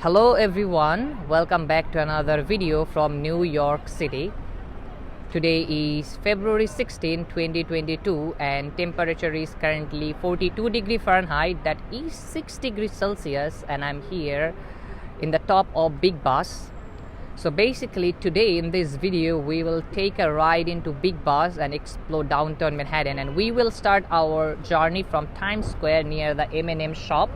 Hello everyone, welcome back to another video from New York City. Today is February 16, 2022 and temperature is currently 42 degrees Fahrenheit, that is 6 degrees Celsius, and I'm here in the top of Big Bus. So basically today in this video we will take a ride into Big Bus and explore downtown Manhattan, and we will start our journey from Times Square near the M&M shop.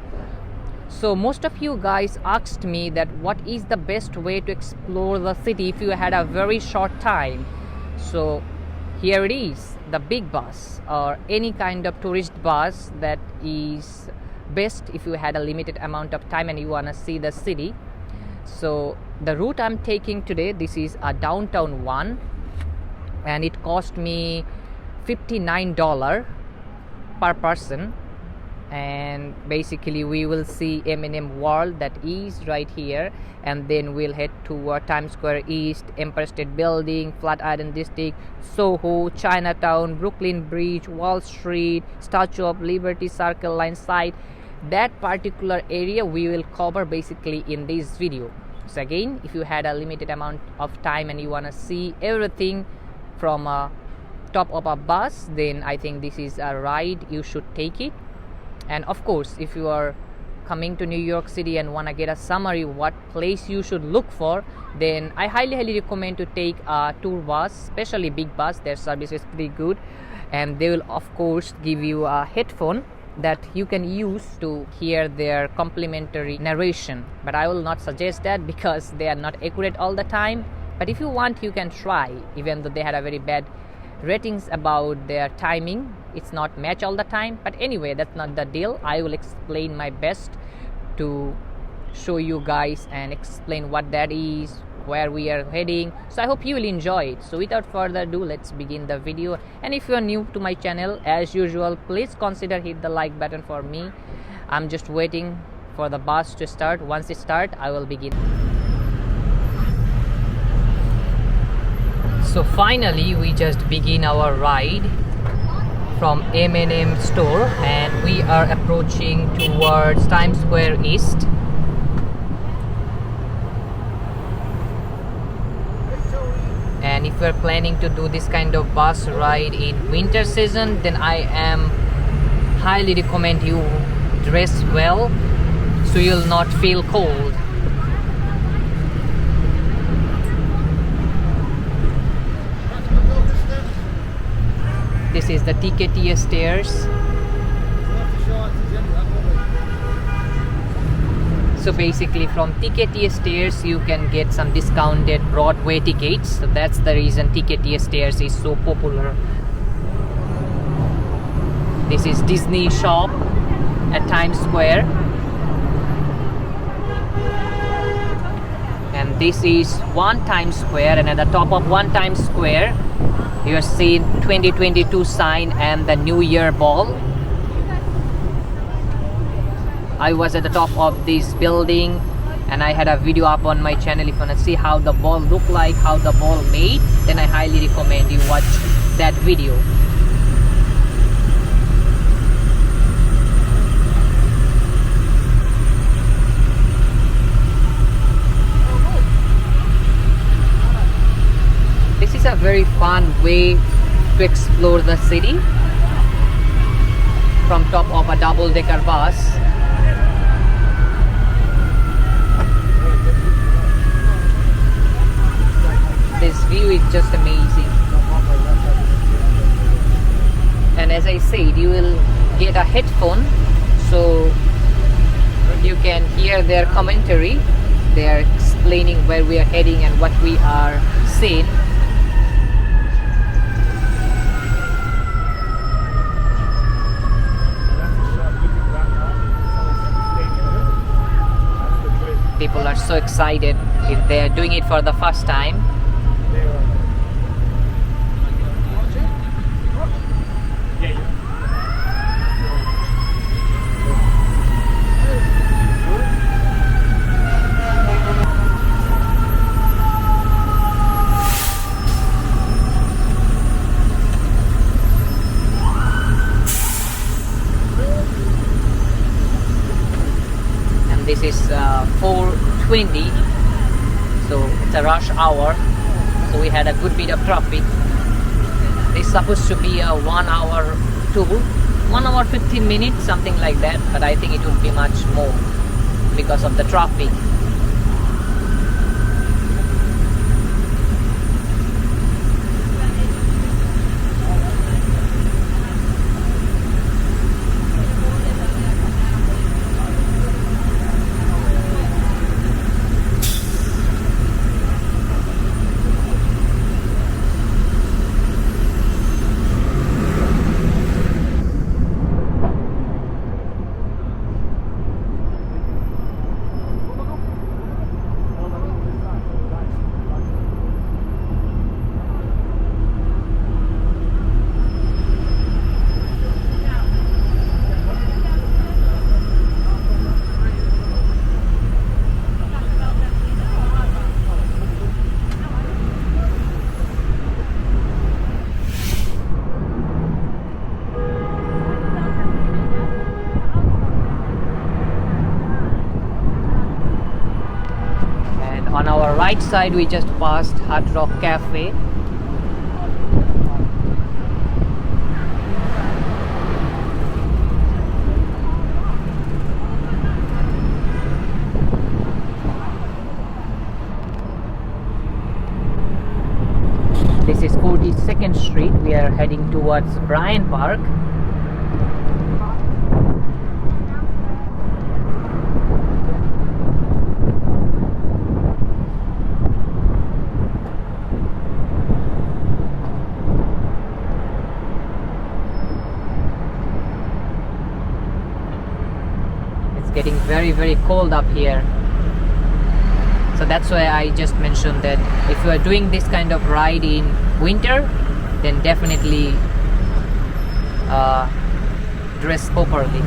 So most of you guys asked me that what is the best way to explore the city if you had a very short time. So here it is, the Big Bus or any kind of tourist bus that is best if you had a limited amount of time and you want to see the city. So the route I'm taking today, this is a downtown one, and it cost me $59 per person. And basically we will see M&M World, that is right here, and then we'll head to Times Square East, Empire State Building, Flatiron District, Soho, Chinatown, Brooklyn Bridge, Wall Street, Statue of Liberty, Circle Line side. That particular area we will cover basically in this video. So again, if you had a limited amount of time and you want to see everything from top of a bus, then I think this is a ride you should take it. And of course, if you are coming to New York City and want to get a summary what place you should look for, then I highly recommend to take a tour bus, especially Big Bus. Their service is pretty good, and they will of course give you a headphone that you can use to hear their complimentary narration. But I will not suggest that because they are not accurate all the time. But if you want, you can try, even though they had a very bad ratings about their timing. It's not match all the time, but anyway, that's not the deal. I will explain my best to show you guys and explain what that is, where we are heading. So I hope you will enjoy it. So without further ado, let's begin the video. And if you are new to my channel, as usual, please consider hit the like button for me. I'm just waiting for the bus to start. Once it starts, I will begin. So finally we just begin our ride from M&M store, and we are approaching towards Times Square East. And if you're planning to do this kind of bus ride in winter season, then I am highly recommend you dress well so you'll not feel cold. This is the Tkt Stairs. So basically from Tkt Stairs you can get some discounted Broadway tickets. So that's the reason Tkt Stairs is so popular. This is Disney shop at Times Square. And this is One Times Square, and at the top of One Times Square you are seeing 2022 sign and the New Year ball. I was at the top of this building and I had a video up on my channel. If you want to see how the ball look like, how the ball made, then I highly recommend you watch that video. This is a very fun way to explore the city from top of a double-decker bus. This view is just amazing. And as I said, you will get a headphone so you can hear their commentary. They are explaining where we are heading and what we are seeing. People are so excited if they are doing it for the first time. This is 4:20, so it's a rush hour, so we had a good bit of traffic. It's supposed to be a 1 hour tour, 1 hour 15 minutes, something like that, but I think it would be much more because of the traffic. On our right side, we just passed Hard Rock Cafe. This is 42nd Street. We are heading towards Bryant Park. Getting very cold up here, so that's why I just mentioned that if you are doing this kind of ride in winter, then definitely dress properly.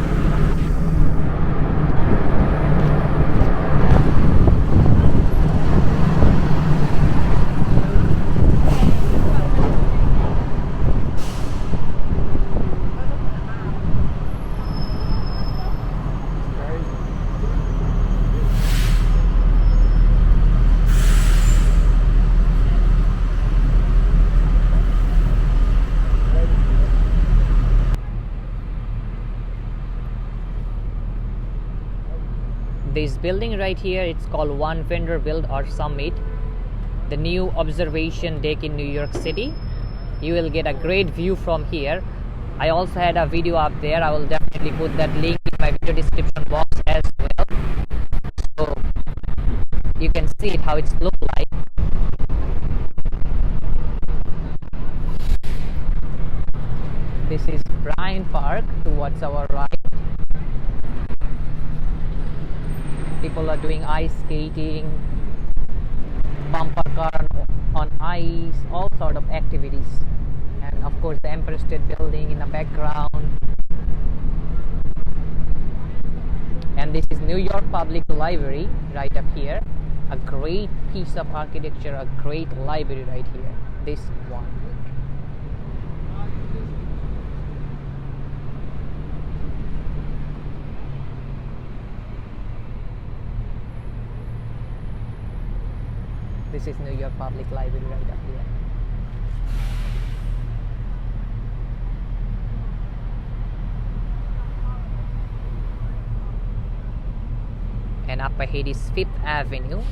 This building right here, it's called One Vanderbilt or Summit, the new observation deck in New York City. You will get a great view from here. I also had a video up there. I will definitely put that link in my video description box as well, so you can see it, how it's look like. This is Bryant Park towards our right. People are doing ice skating, bumper car on ice, all sort of activities, and of course the Empire State Building in the background. And this is New York Public Library right up here. A great piece of architecture, a great library right here. This one. This is New York Public Library right up here. And up ahead is 5th Avenue.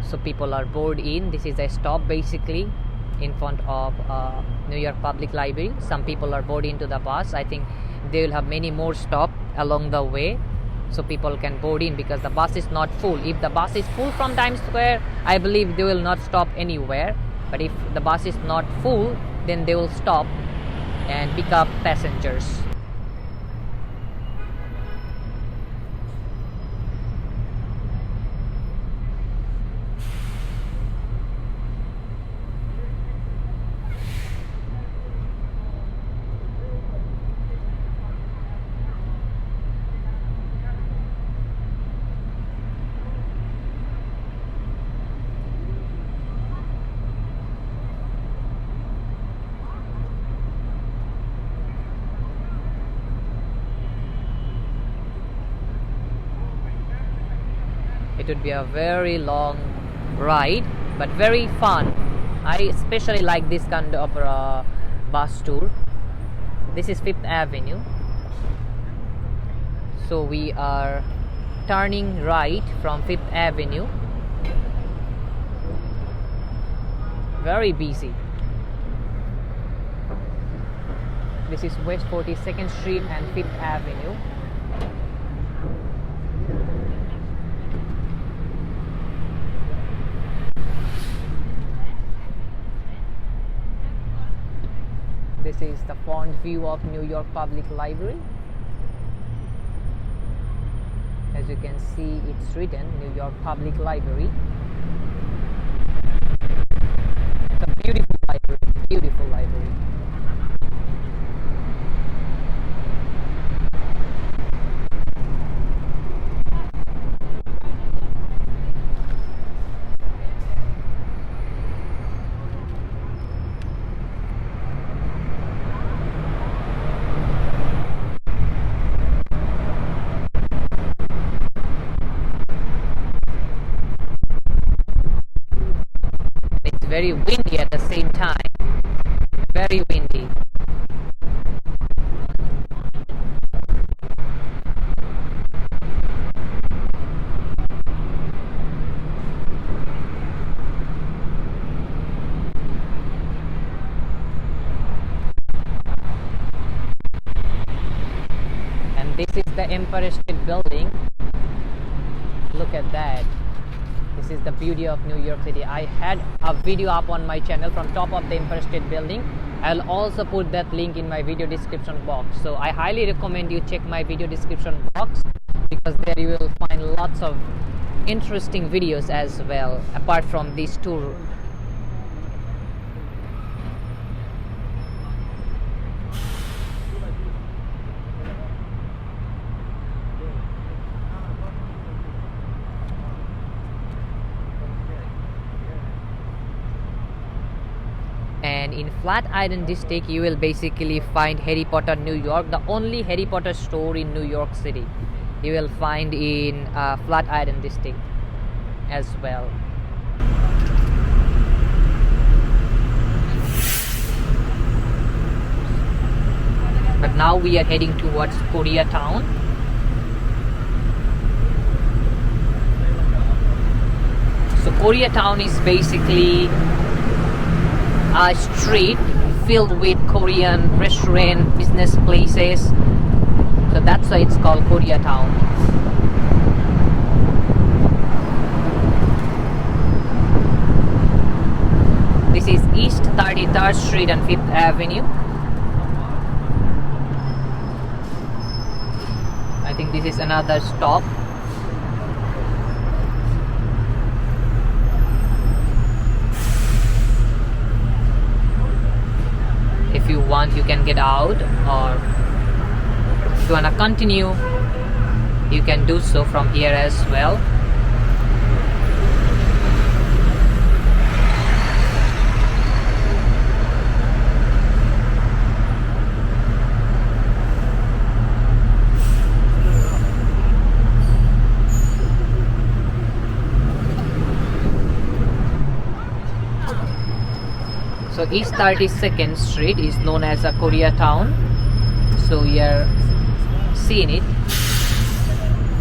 So people are bored in. This is a stop basically in front of New York Public Library. Some people are bored into the bus. I think they will have many more stops along the way, so people can board in because the bus is not full. If the bus is full from Times Square, I believe they will not stop anywhere. But if the bus is not full, then they will stop and pick up passengers. It would be a very long ride, but very fun. I especially like this kind of bus tour. This is 5th Avenue. So we are turning right from 5th Avenue. Very busy. This is West 42nd Street and 5th Avenue. This is the front view of New York Public Library. As you can see, it's written New York Public Library. It's a beautiful library, beautiful library. Very windy at the same time. Very windy. And this is the Empire State Building. Look at that. This is the beauty of New York City. I had a video up on my channel from top of the Empire State Building. I'll also put that link in my video description box. So I highly recommend you check my video description box, because there you will find lots of interesting videos as well, apart from this tour. And in Flatiron District, you will basically find Harry Potter New York, the only Harry Potter store in New York City. You will find in Flatiron District as well. But now we are heading towards Koreatown. So Koreatown is basically a street filled with Korean restaurant, business places. So that's why it's called Koreatown. This is East 33rd Street and 5th Avenue. I think this is another stop. If you want, you can get out, or if you want to continue, you can do so from here as well. So East 32nd Street is known as a Koreatown. So we are seeing it.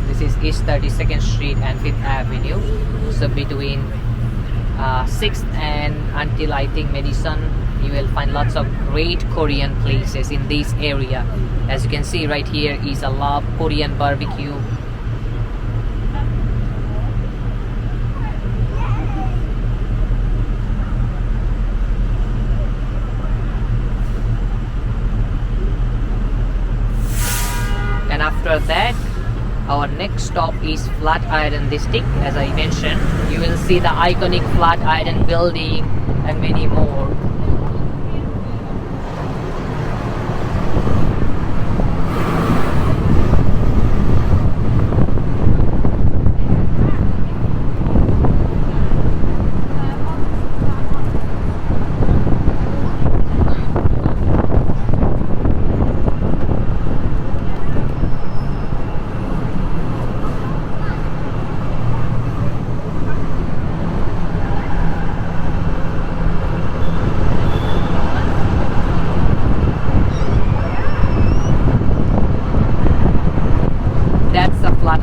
This is East 32nd Street and 5th Avenue. So between 6th and until I think Madison, you will find lots of great Korean places in this area. As you can see right here is a lot of Korean barbecue. And after that, our next stop is Flatiron District. As I mentioned, you will see the iconic Flatiron building and many more.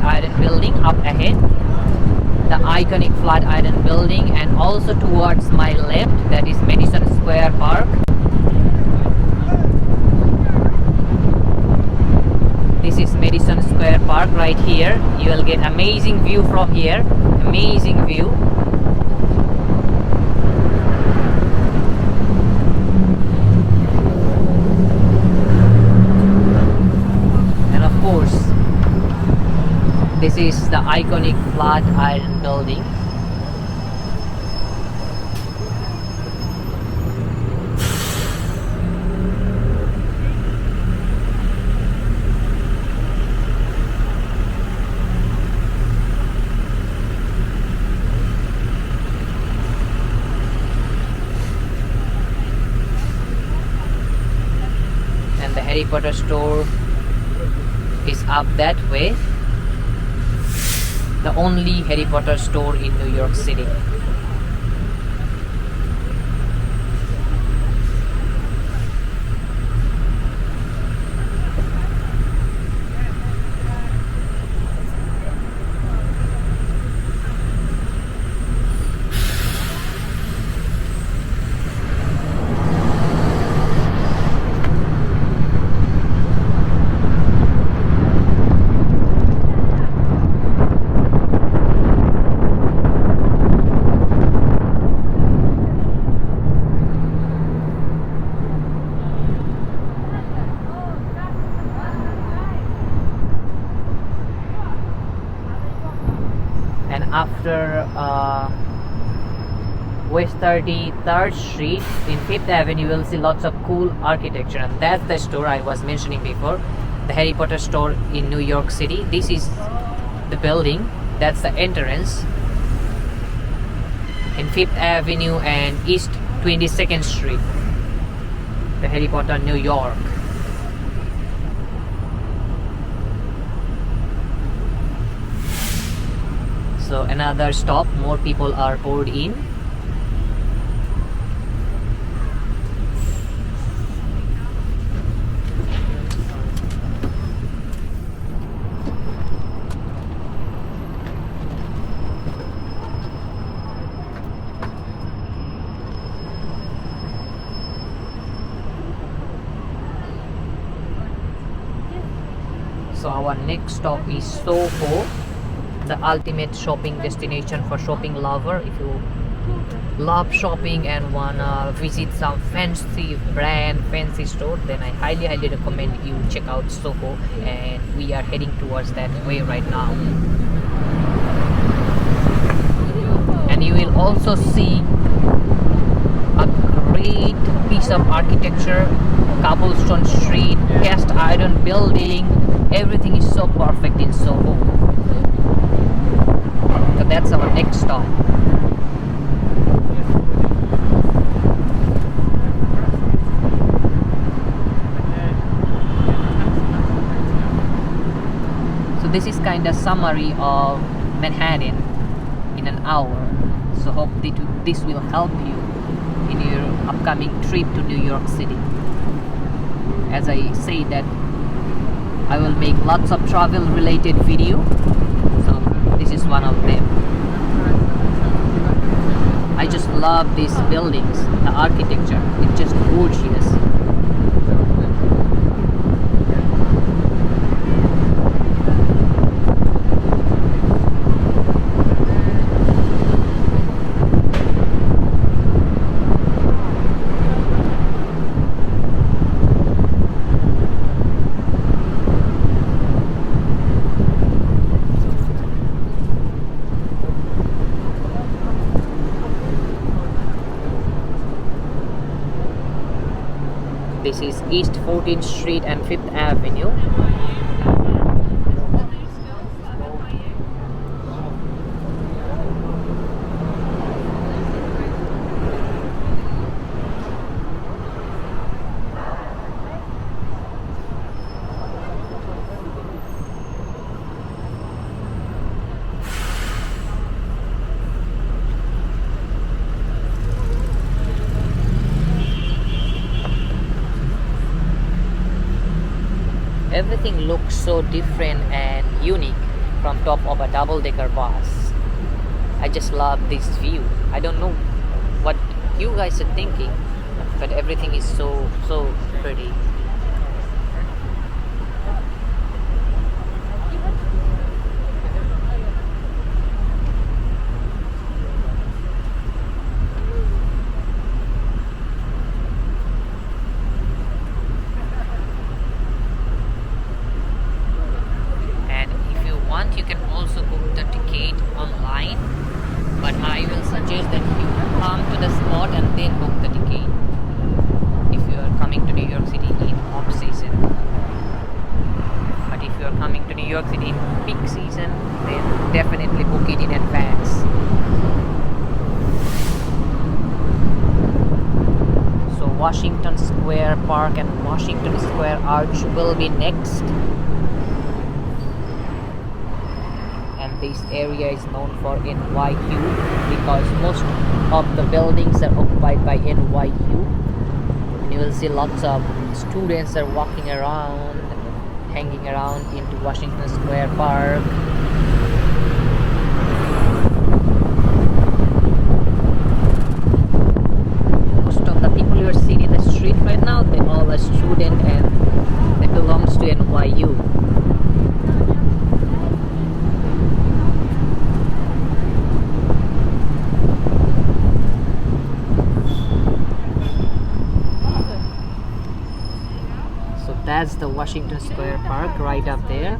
Flatiron building up ahead, the iconic Flatiron building, and also towards my left, that is Madison Square Park. This is Madison Square Park right here. You will get amazing view from here, amazing view. And of course, this is the iconic Flatiron building. And the Harry Potter store is up that way. The only Harry Potter store in New York City. After West 33rd Street in 5th Avenue, you will see lots of cool architecture, and that's the store I was mentioning before, the Harry Potter store in New York City. This is the building, that's the entrance in 5th Avenue and East 22nd Street, the Harry Potter New York. So another stop, more people are poured in. So our next stop is Soho, the ultimate shopping destination for shopping lover. If you love shopping and wanna visit some fancy brand, fancy store, then I highly recommend you check out Soho, and we are heading towards that way right now. And you will also see a great piece of architecture, cobblestone street, cast iron building, everything is so perfect in Soho. So that's our next stop. So this is kind of summary of Manhattan in an hour. So hope this will help you in your upcoming trip to New York City. As I say that I will make lots of travel related video. So this is one of them. I just love these buildings, the architecture, it's just gorgeous. This is East 14th Street and 5th Avenue. Everything looks so different and unique from top of a double-decker bus. I just love this view. I don't know what you guys are thinking, but everything is so pretty. You can also book the ticket online, but I will suggest that you come to the spot and then book the ticket if you are coming to New York City in off-season. But if you are coming to New York City in peak season, then definitely book it in advance. So Washington Square Park and Washington Square Arch will be next. This area is known for NYU because most of the buildings are occupied by NYU. And you will see lots of students are walking around, hanging around into Washington Square Park. Most of the people you are seeing in the street right now, they all are students and they belongs to NYU. That's the Washington Square Park right up there.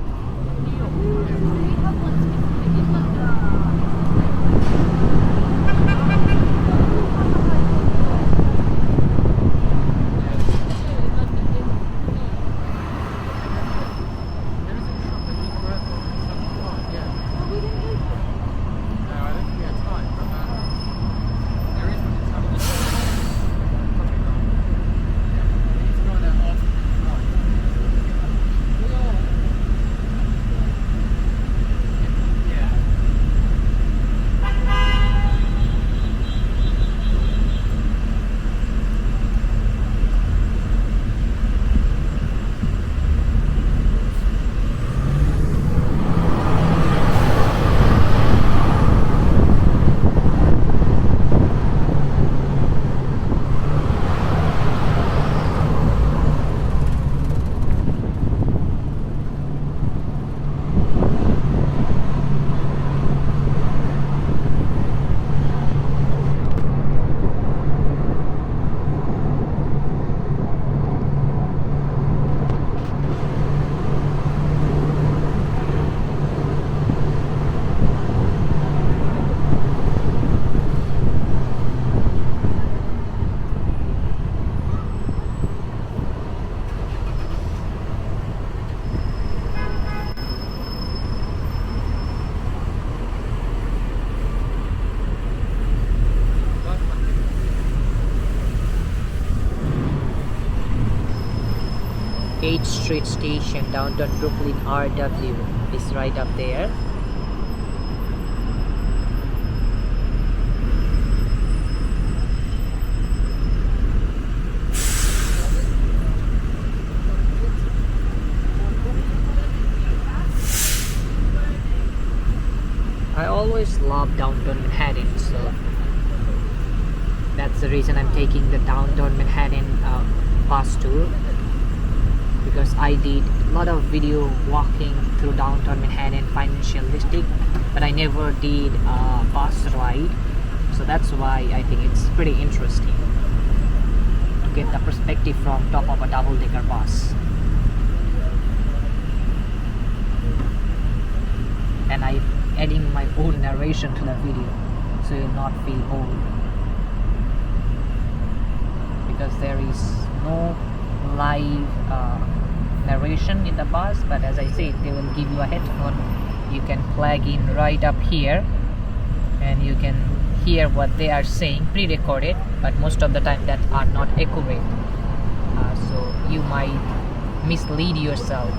Tkt Street Station, downtown Brooklyn, RW is right up there. I always love downtown Manhattan, so that's the reason I'm taking the downtown Manhattan bus tour, because I did a lot of video walking through downtown Manhattan financial district, but I never did a bus ride, so that's why I think it's pretty interesting to get the perspective from top of a double-decker bus. And I'm adding my own narration to the video, so you'll not feel bored, because there is no live narration in the bus. But as I said, they will give you a headphone you can plug in right up here, and you can hear what they are saying, pre-recorded, but most of the time that are not accurate, so you might mislead yourself.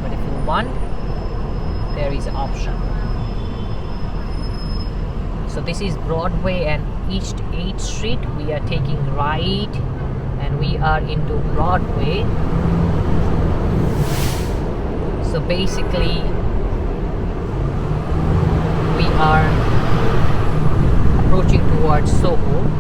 But if you want, there is an option. So this is Broadway, and East 8th Street. We are taking right and we are into Broadway. So basically we are approaching towards Soho.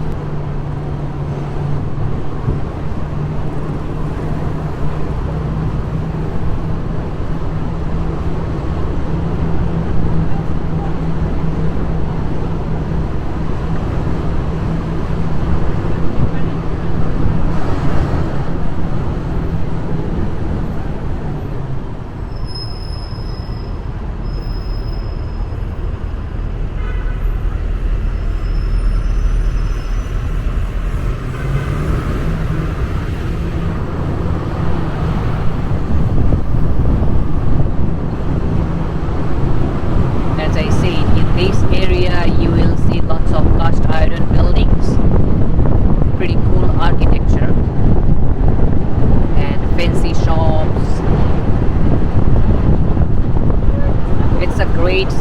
It's a great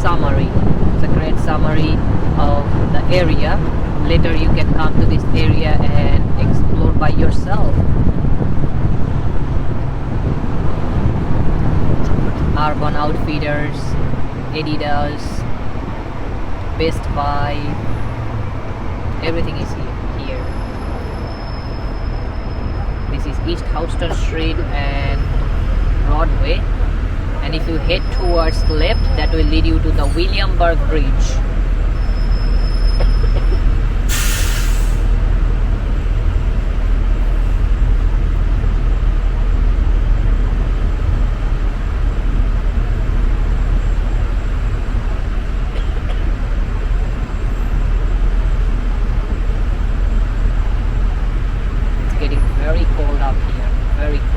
summary of the area. Later you can come to this area and explore by yourself. Urban Outfitters, Adidas, Best Buy, everything is here. This is East Hudson Street and Broadway. And if you head towards the left, that will lead you to the Williamsburg Bridge. It's getting very cold up here, very cold.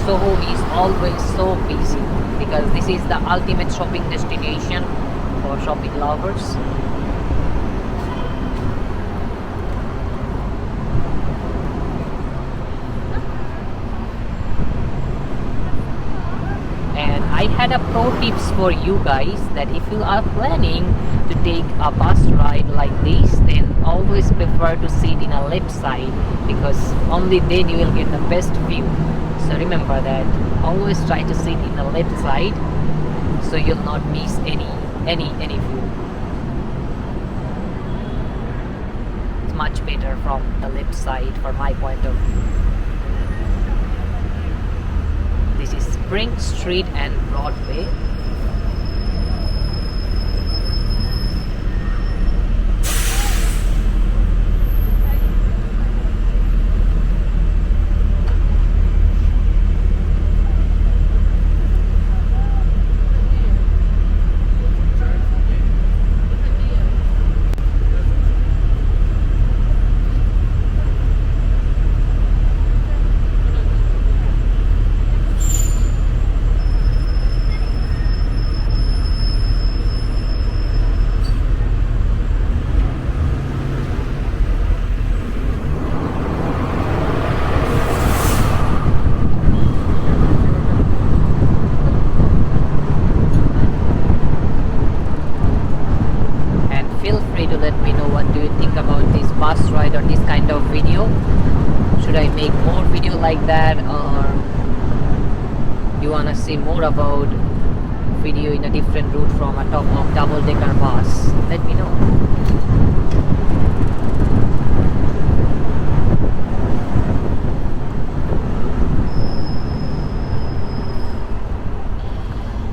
Soho is always so busy because this is the ultimate shopping destination for shopping lovers. And I had a pro tips for you guys that if you are planning to take a bus ride like this, then always prefer to sit in a left side because only then you will get the best view. So remember that, always try to sit in the left side so you'll not miss any view. It's much better from the left side from my point of view. This is Spring Street and Broadway. Ride or this kind of video. Should I make more video like that, or you wanna see more about video in a different route from a top of double-decker bus? Let me know.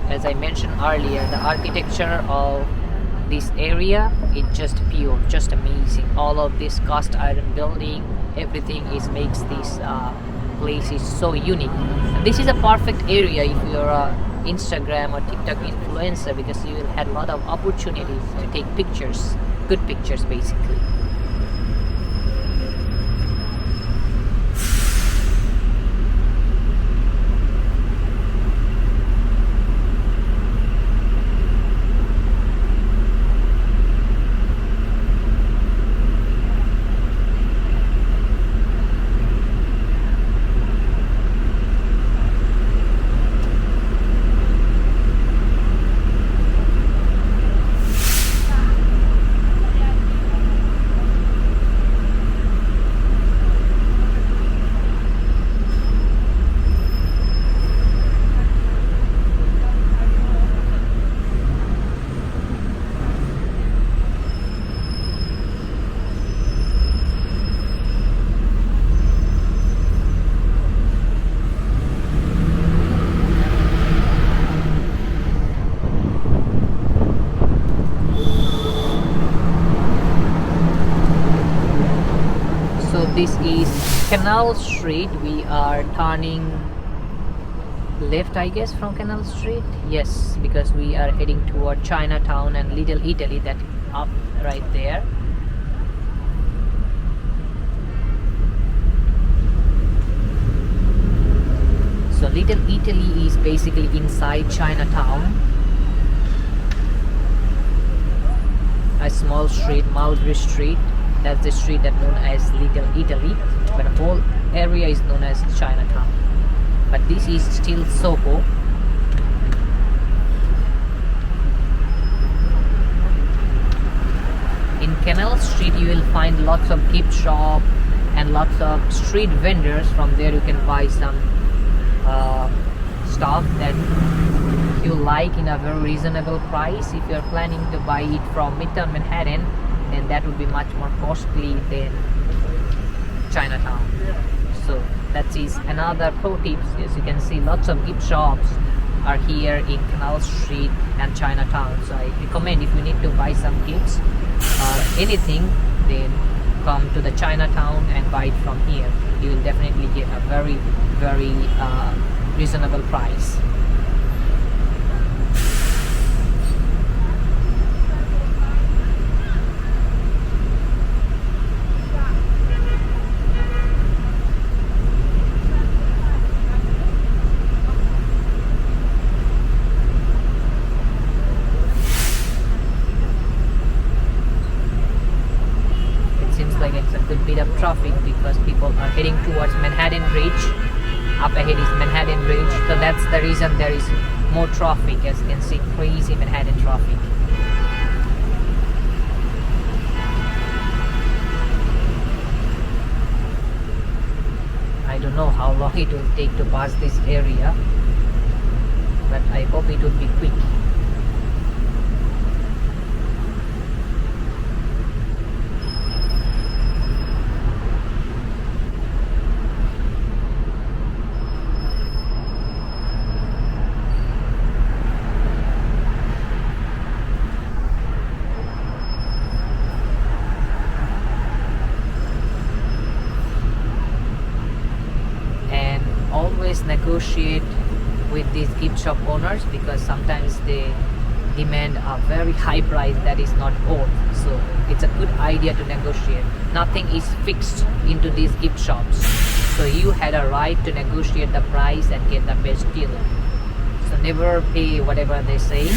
As I mentioned earlier, the architecture of this area is just pure, just amazing. All of this cast iron building, everything makes this place is so unique. And this is a perfect area if you're a Instagram or TikTok influencer, because you will have a lot of opportunities to take pictures, good pictures basically. this is Canal Street. We are turning left, I guess, from Canal Street. Yes, because we are heading toward Chinatown and Little Italy, that up right there. So Little Italy is basically inside Chinatown. A small street, Mulberry Street. That's the street that's known as Little Italy, but the whole area is known as Chinatown. But this is still Soho. In Canal Street you will find lots of gift shop and lots of street vendors. From there you can buy some stuff that you like in a very reasonable price. If you are planning to buy it from Midtown Manhattan, then that would be much more costly than Chinatown. So that is another pro tip. As you can see, lots of gift shops are here in Canal Street and Chinatown. So I recommend, if you need to buy some gifts or anything, then come to the Chinatown and buy it from here. You will definitely get a very, very reasonable price. Good bit of traffic because people are heading towards Manhattan Bridge. Up ahead is Manhattan Bridge, so that's the reason there is more traffic. As you can see, crazy Manhattan traffic. I don't know how long it will take to pass this area, but I hope it will be quick. Negotiate with these gift shop owners, because sometimes they demand a very high price that is not worth. So it's a good idea to negotiate. Nothing is fixed into these gift shops, so you had a right to negotiate the price and get the best deal. So never pay whatever they say.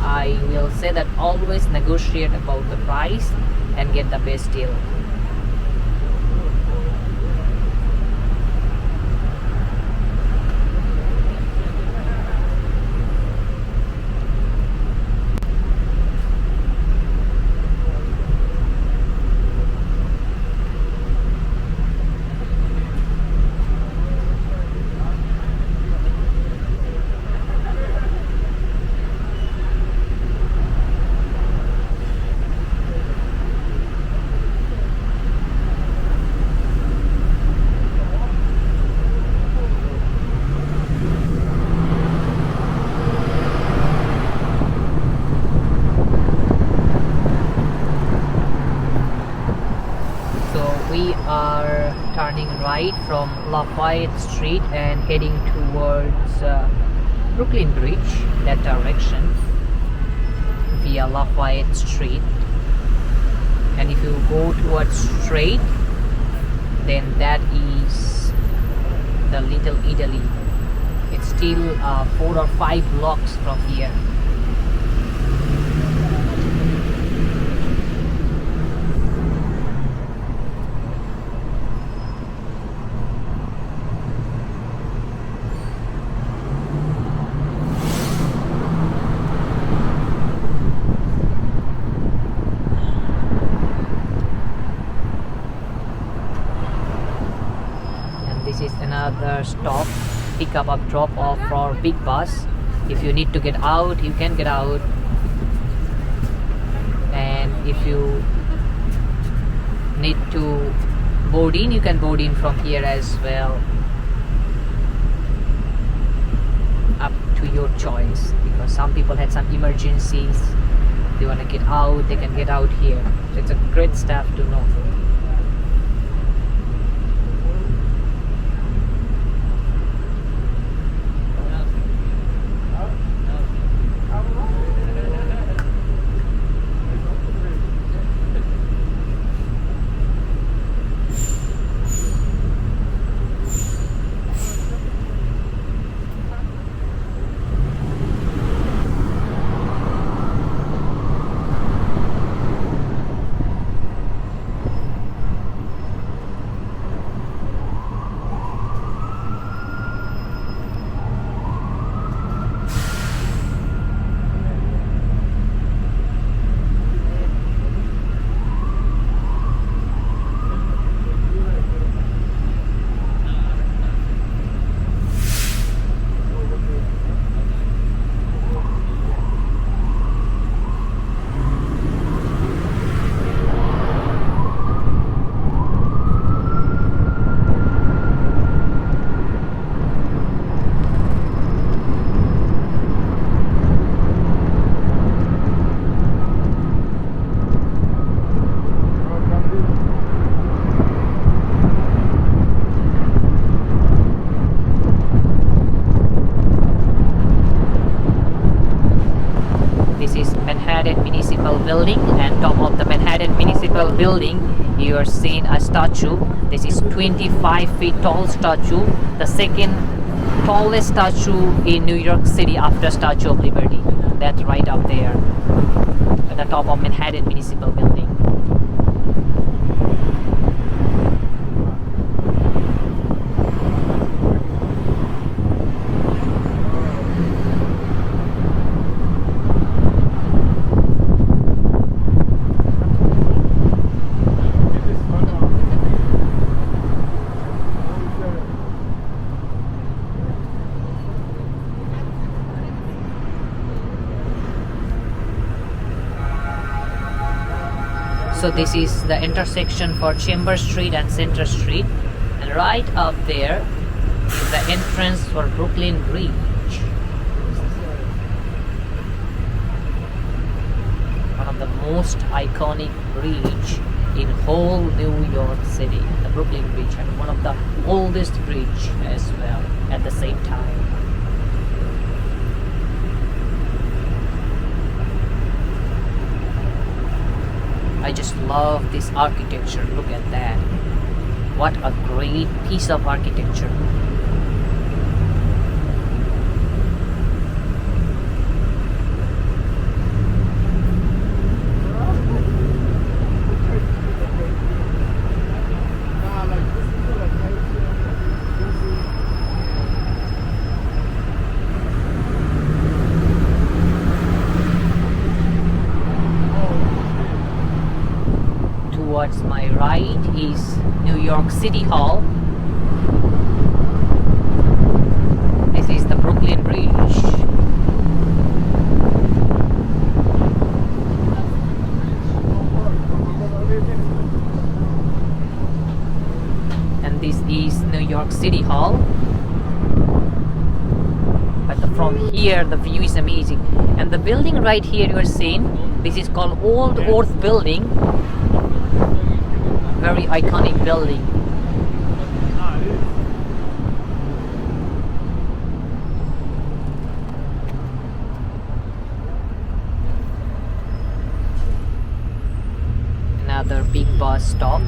I will say that always negotiate about the price and get the best deal. We are turning right from Lafayette Street and heading towards Brooklyn Bridge, that direction, via Lafayette Street. And if you go towards straight, then that is the Little Italy. It's still 4 or 5 blocks from here. This is another stop, pick up or drop off for big bus. If you need to get out, you can get out, and if you need to board in, you can board in from here as well. Up to your choice, because some people had some emergencies, they want to get out, they can get out here. So it's a great stuff to know. Manhattan Municipal building, and top of the Manhattan Municipal building you are seeing a statue. This is 25 feet tall statue, the second tallest statue in New York City after Statue of Liberty. That's right up there at the top of Manhattan Municipal building. So this is the intersection for Chambers Street and Center Street, and right up there is the entrance for Brooklyn Bridge. One of the most iconic bridge in whole New York City, the Brooklyn Bridge, and one of the oldest bridge as well at the same time. I just love this architecture. Look at that. What a great piece of architecture. Towards my right is New York City Hall. This is the Brooklyn Bridge. And this is New York City Hall. But from here the view is amazing. And the building right here you are seeing, this is called Old Earth Building. Very iconic building. Another big bus stop.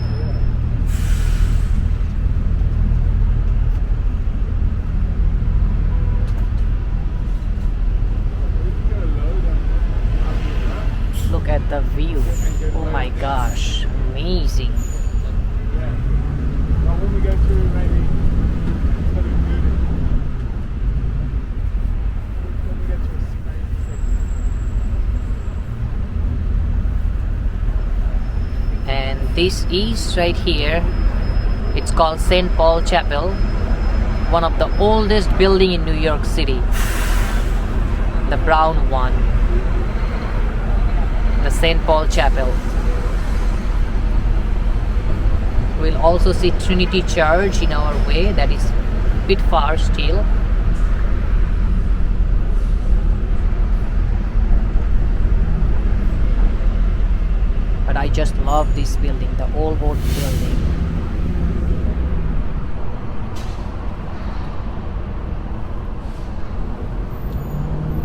Look at the view. Oh my gosh, amazing. When we go through maybe 7 meters. When we get to a space section. And this is right here. It's called St. Paul Chapel, one of the oldest building in New York City. The brown one. The St. Paul Chapel. We'll also see Trinity Church in our way. That is a bit far still. But I just love this building, the old building.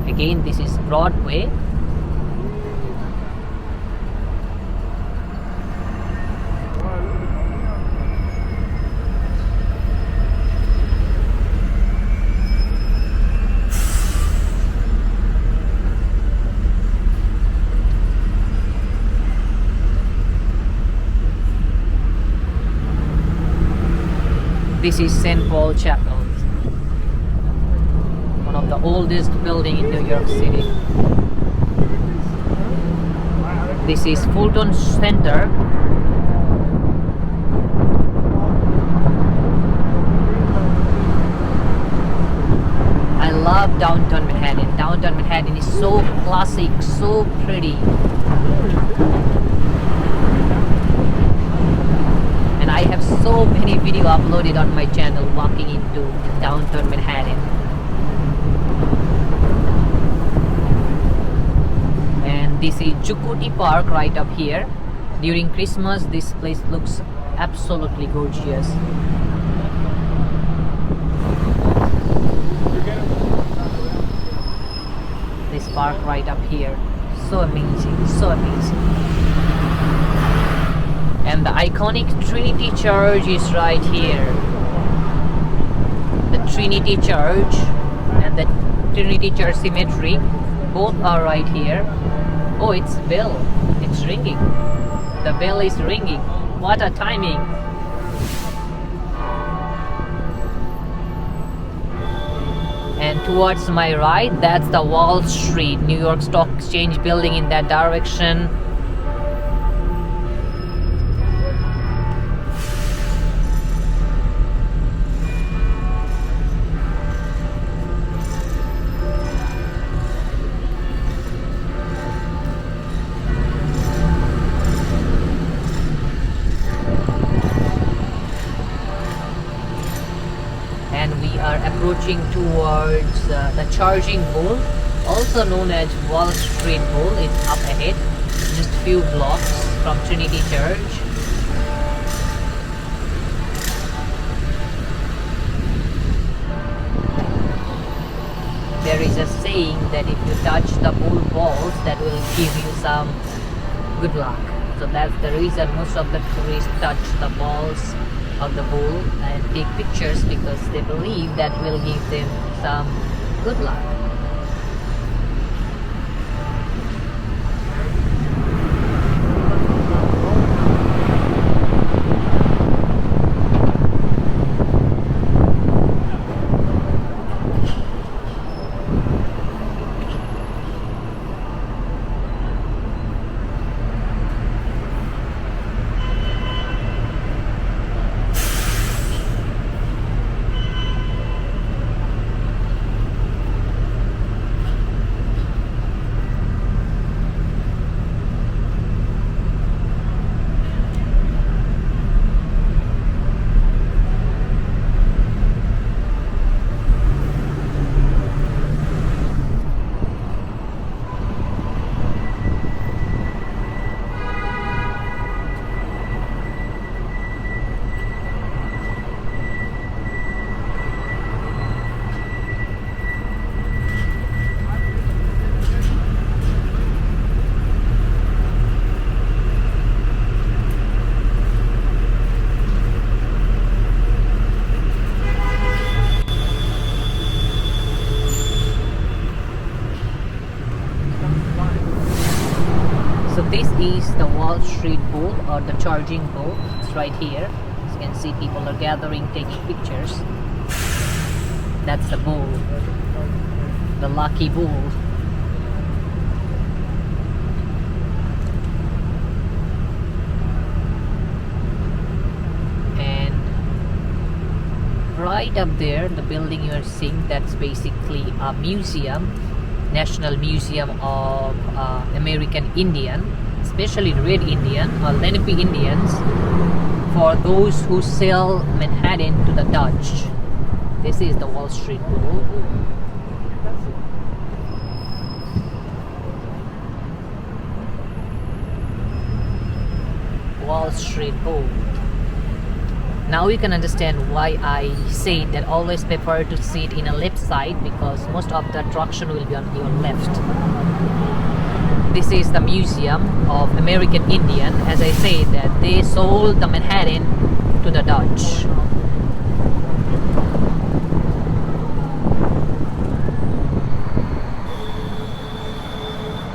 Again, this is Broadway. This is St. Paul Chapel, one of the oldest building in New York City. This is Fulton Center. I love downtown Manhattan. Downtown Manhattan is so classic, so pretty. And I have so many videos uploaded on my channel walking into downtown Manhattan. And this is Jukuti Park right up here. During Christmas, this place looks absolutely gorgeous. This park right up here, So amazing, so amazing. And the iconic Trinity Church is right here. The Trinity Church and the Trinity Church Cemetery both are right here. Oh, it's bell. It's ringing. The bell is ringing. What a timing. And towards my right, that's the Wall Street, New York Stock Exchange building in that direction. Approaching towards the Charging Bull, also known as Wall Street Bull. It's up ahead, just few blocks from Trinity Church. There is a saying that if you touch the bull balls, that will give you some good luck. So that's the reason most of the tourists touch the balls of the bull and take pictures, because they believe that will give them some good luck. This is the Wall Street Bull, or the Charging Bull. It's right here. As you can see, people are gathering, taking pictures. That's the bull, the lucky bull. And right up there, the building you are seeing, that's basically a museum, National Museum of American Indian, especially Red Indian or Lenape Indians, for those who sell Manhattan to the Dutch. This is the Wall Street Bull. Wall Street Bull. Now you can understand why I say that always prefer to sit in a left side, because most of the attraction will be on your left. This is the Museum of American Indian. As I say, that they sold the Manhattan to the Dutch.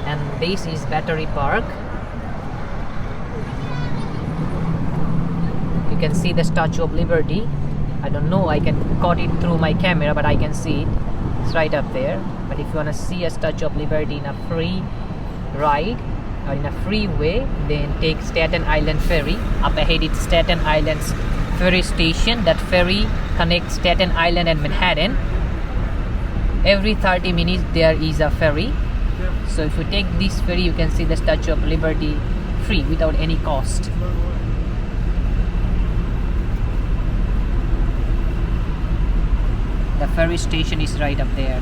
And this is Battery Park. You can see the Statue of Liberty. I don't know, I can cut it through my camera, but I can see it. It's right up there. But if you want to see a Statue of Liberty in a free ride or in a free way, then take Staten Island Ferry. Up ahead it's Staten Island's ferry station. That ferry connects Staten Island and Manhattan. Every 30 minutes there is a ferry. So if you take this ferry, you can see the Statue of Liberty free, without any cost. The ferry station is right up there.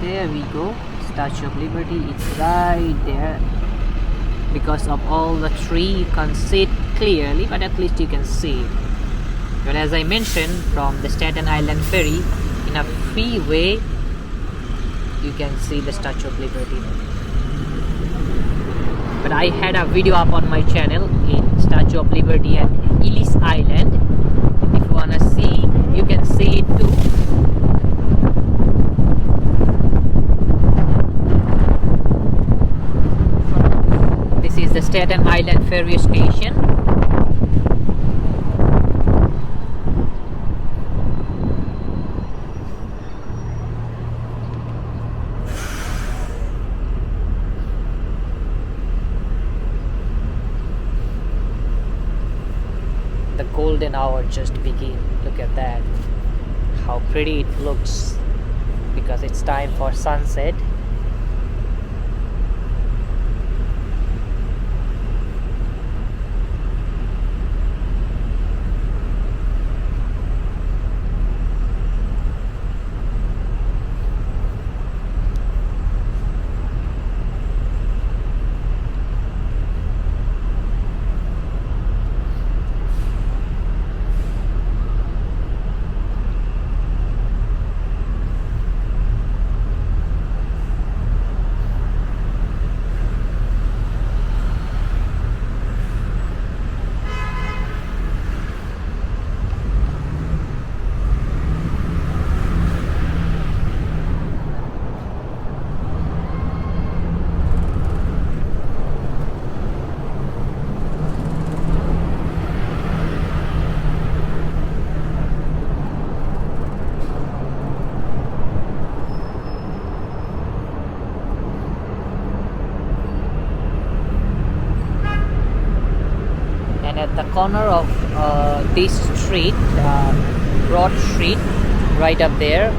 There we go. Statue of Liberty, it's right there. because of all the tree. You can't see it clearly, but at least you can see it. But as I mentioned, from the Staten Island Ferry, in a freeway, you can see the Statue of Liberty. But I had a video up on my channel in Statue of Liberty and Ellis Island. If you wanna see, you can see it too. This is the Staten Island Ferry Station. The golden hour just began. Look at that. How pretty it looks, because it's time for sunset. At the corner of this street, Broad Street, right up there,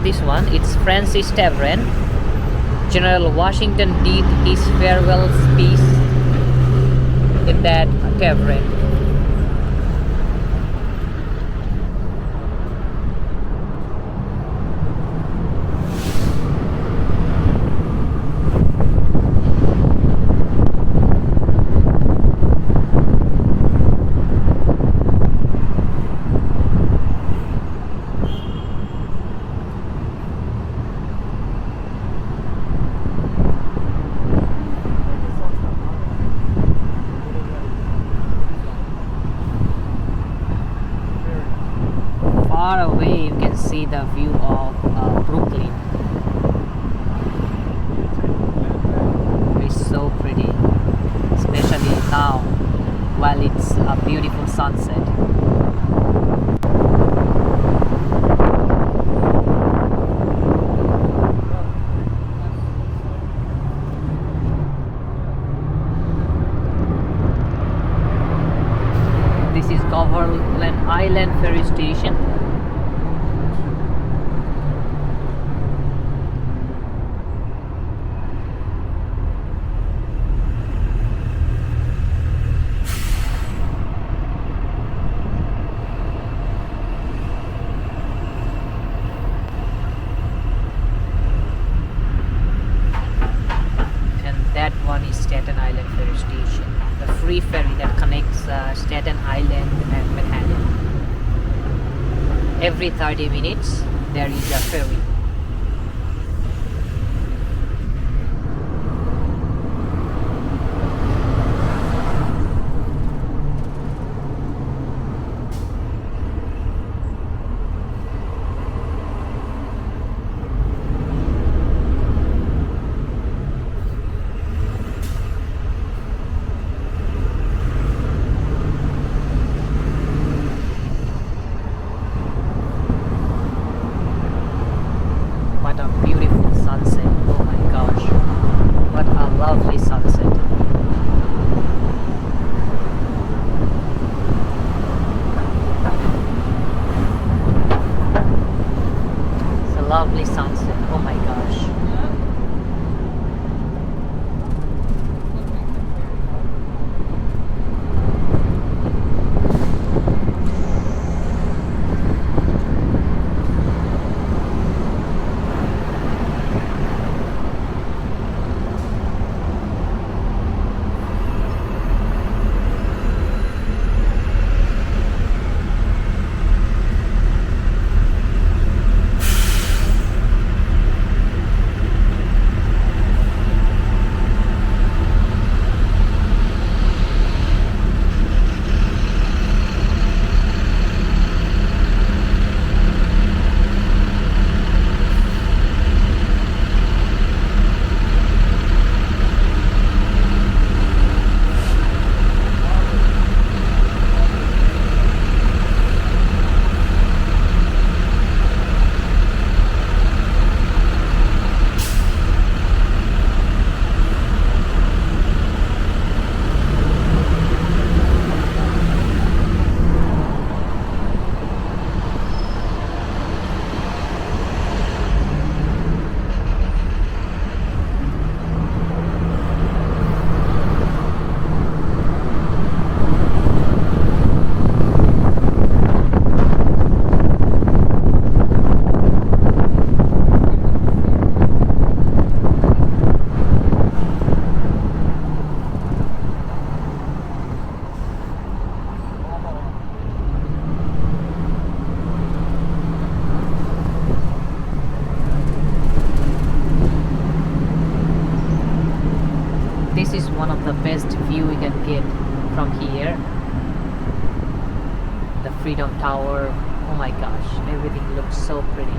this one, it's Francis Tavern. General Washington did his farewell speech in that tavern. Far away you can see the view of Brooklyn. It's so pretty, especially now while it's a beautiful sunset. This is Government Island Ferry Station. That one is Staten Island Ferry Station, the free ferry that connects Staten Island and Manhattan. Every 30 minutes there is a ferry. best view we can get from here. The Freedom Tower. Oh my gosh, everything looks so pretty.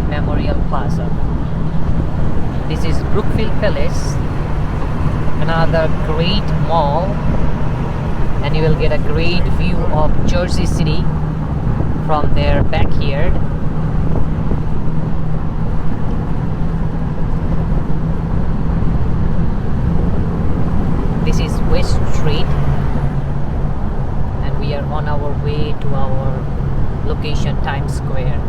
Memorial Plaza. This is Brookfield Palace, another great mall, and you will get a great view of Jersey City from their backyard. This is West Street, and we are on our way to our location, Times Square.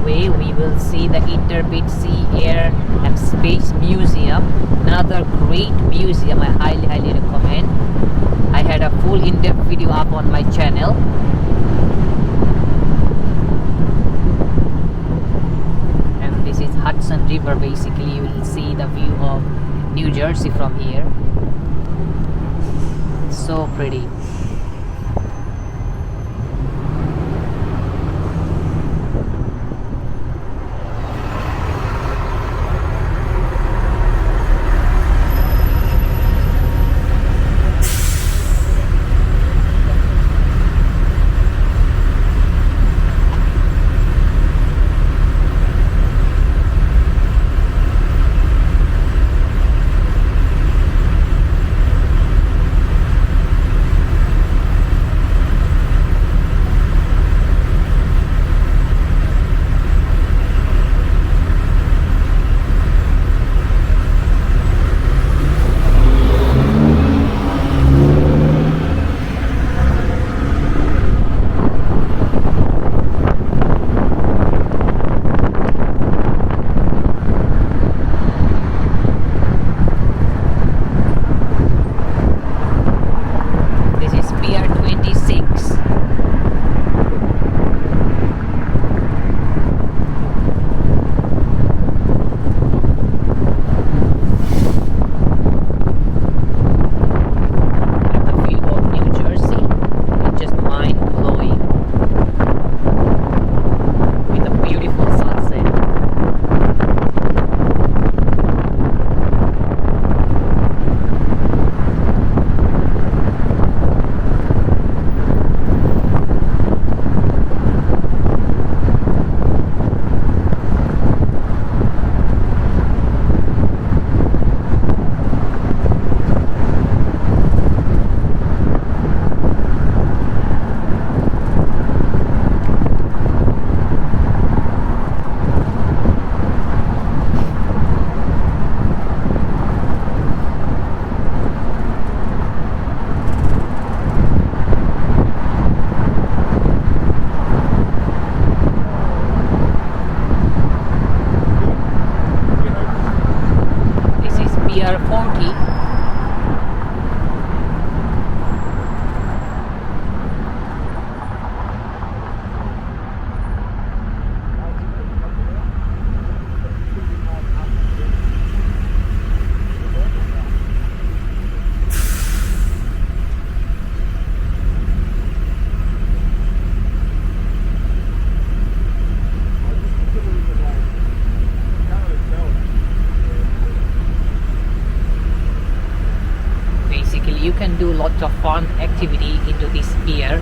We will see the Interbit Sea, Air and Space Museum, another great museum I highly recommend. I had a full in-depth video up on my channel. And this is Hudson River. Basically you will see the view of New Jersey from here. So pretty. 40. Basically, you can do lots of fun activity into this pier.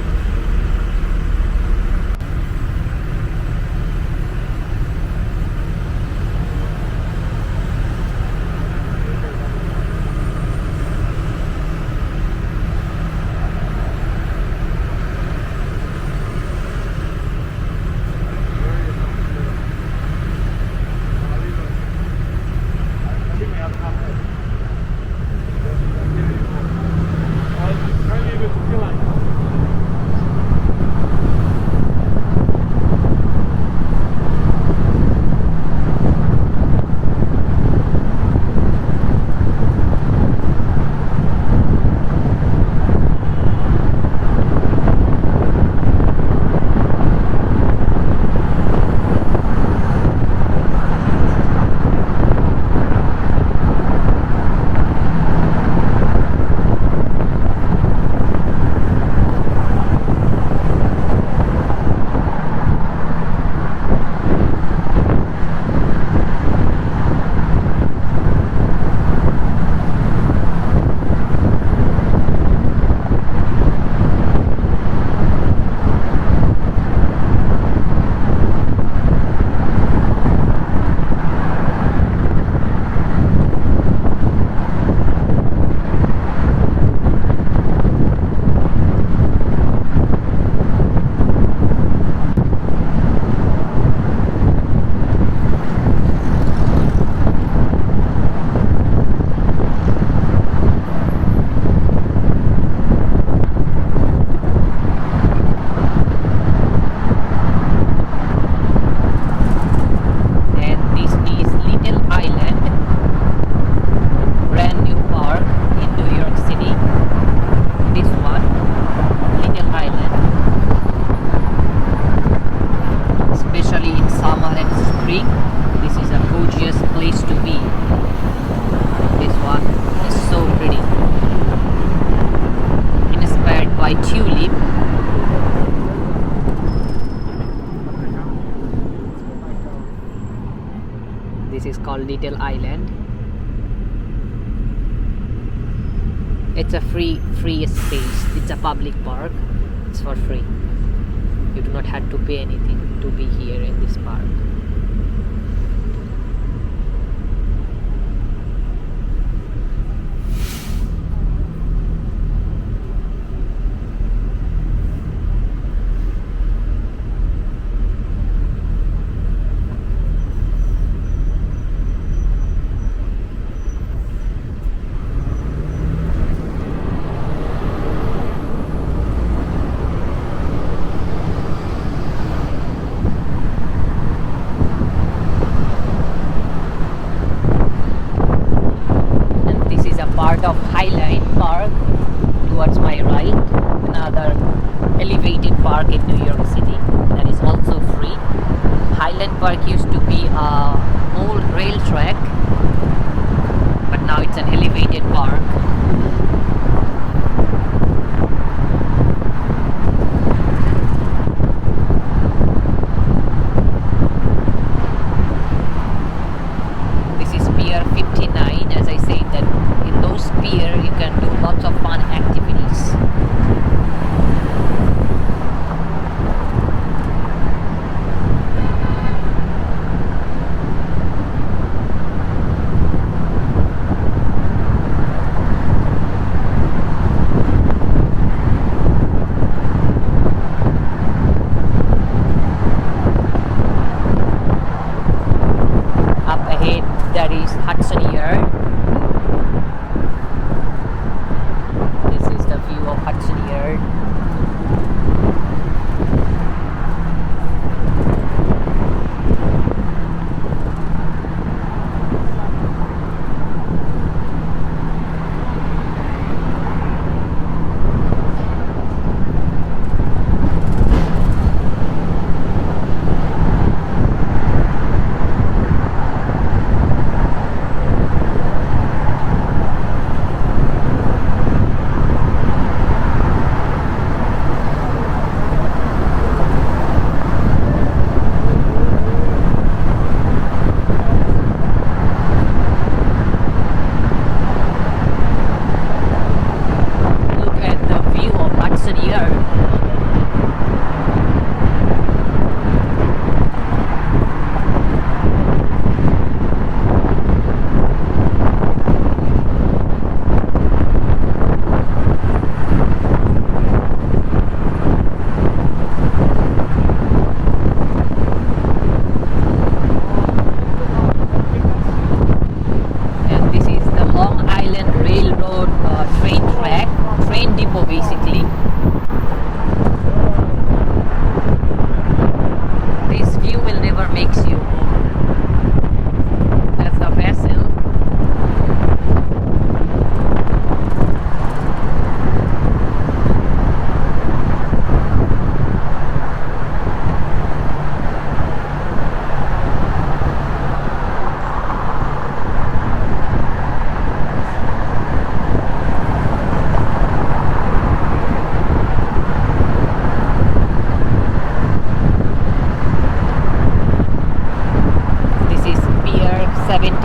Little Island. It's a free space. It's a public park. It's for free. You do not have to pay anything to be here in this park. Towards my right, another elevated park in New York City that is also free. Highland Park used to be a old rail track, but now it's an elevated park. This is Pier 59. As I said, that in those pier you can do lots of fun activities.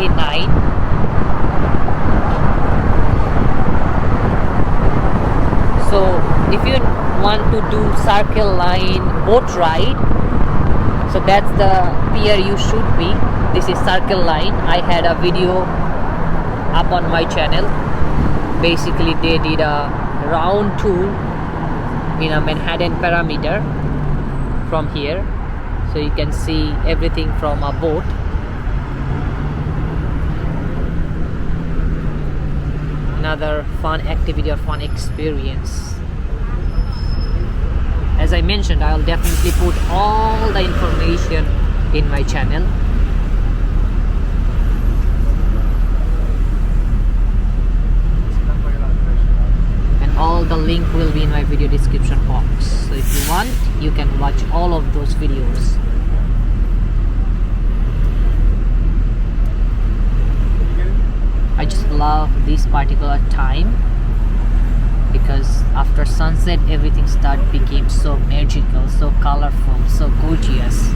29. So if you want to do Circle Line boat ride, so that's the pier you should be. This is Circle Line. I had a video up on my channel. Basically they did a round tour in a Manhattan perimeter from here, so you can see everything from a boat. Another fun activity or fun experience. As I mentioned, I'll definitely put all the information in my channel. And all the link will be in my video description box. So if you want, you can watch all of those videos. I just love this particular time because after sunset everything became so magical, so colorful, so gorgeous.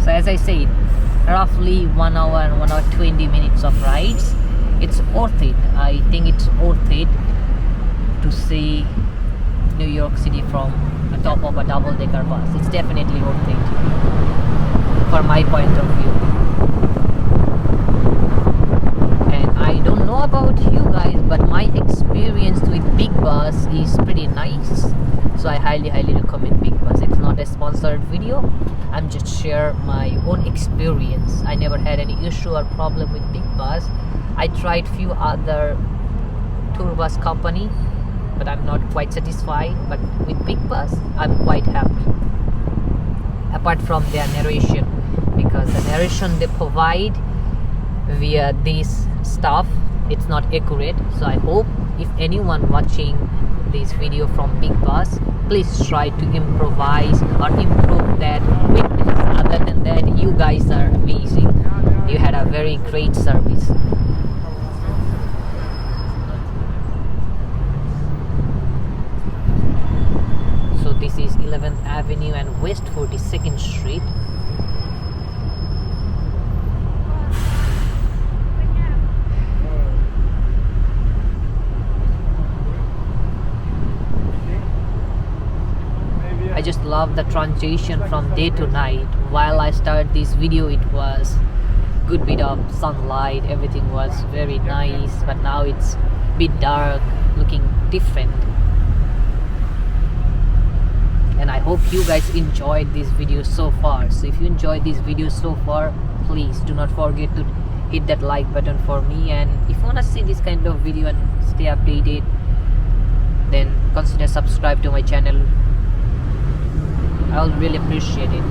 So as I said, roughly 1 hour and 1 hour 20 minutes of rides. It's worth it. I think it's worth it to see New York City from the top of a double-decker bus. It's definitely worth it for my point of view. And I don't know about you guys, but my experience with big bus is pretty nice. So I highly recommend big bus. It's not a sponsored video. I'm just share my own experience. I never had any issue or problem with big bus. I tried few other tour bus company, but I'm not quite satisfied. But with big bus, I'm quite happy. Apart from their narration, because the narration they provide via this stuff, it's not accurate. So I hope if anyone watching this video from big bus, please try to improvise or improve that witness. Other than that, you guys are amazing. You had a very great service. So this is 11th Avenue and West 42nd Street. I just love the transition from day to night. While I started this video, it was good bit of sunlight, everything was very nice, but now it's a bit dark, looking different. And I hope you guys enjoyed this video so far. So if you enjoyed this video so far, please do not forget to hit that like button for me. And if you want to see this kind of video and stay updated, then consider subscribe to my channel. I'll really appreciate it.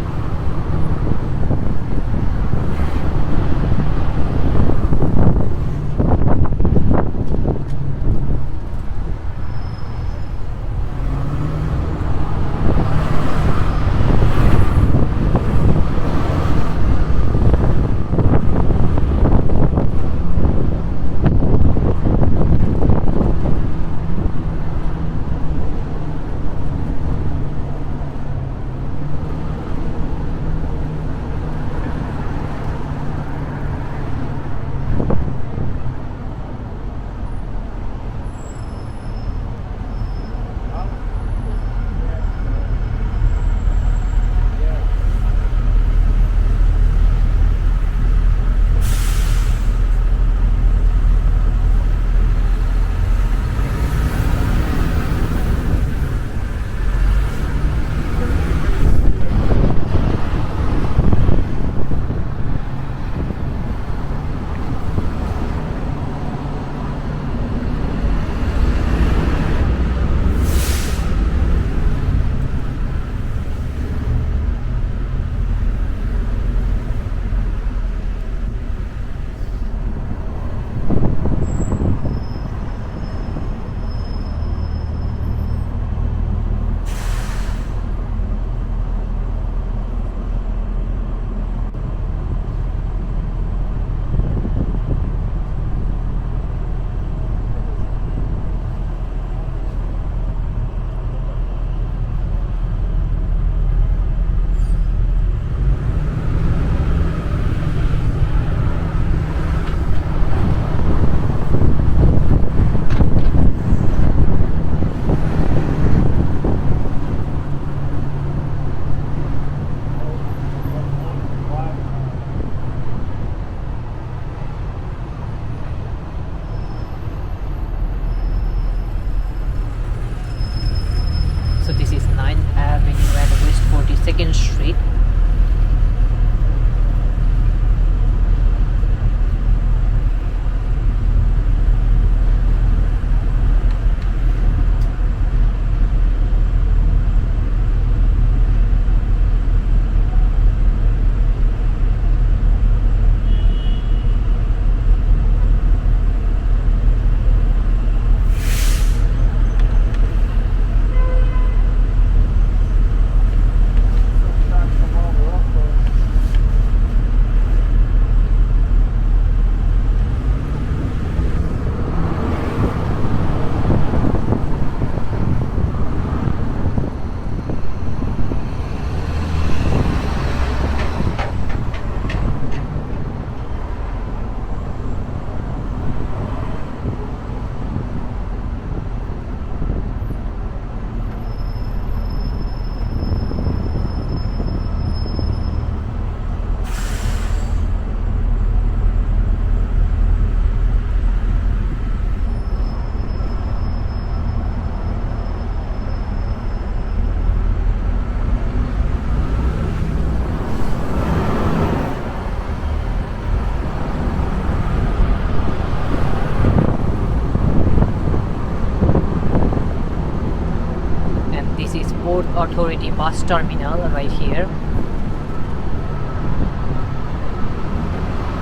Port Authority bus terminal right here.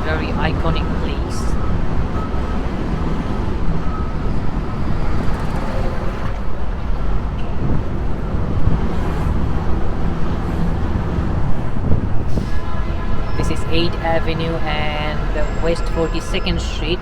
Very iconic place. This is 8th Avenue and West 42nd Street.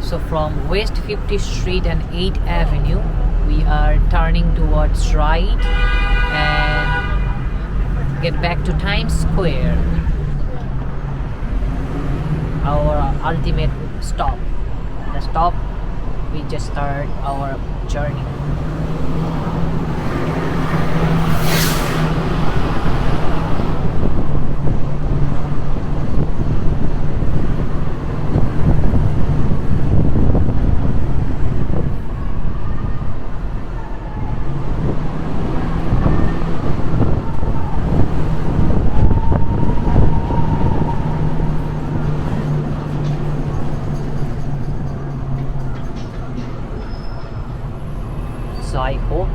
So from West 50th Street and 8th Avenue, we are turning towards right and get back to Times Square, our ultimate stop. The stop we just start our journey. So I hope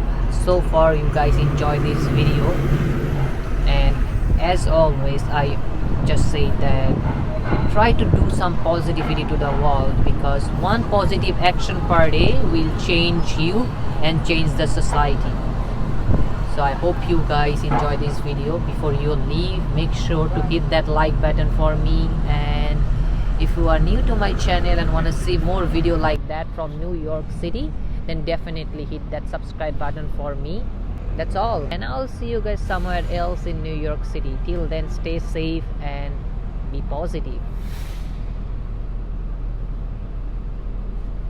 so far you guys enjoy this video, and as always I just say that try to do some positivity to the world, because one positive action per day will change you and change the society. So I hope you guys enjoy this video. Before you leave, make sure to hit that like button for me, and if you are new to my channel and want to see more video like that from New York City, then definitely hit that subscribe button for me. That's all, and I'll see you guys somewhere else in New York City. Till then, stay safe and be positive.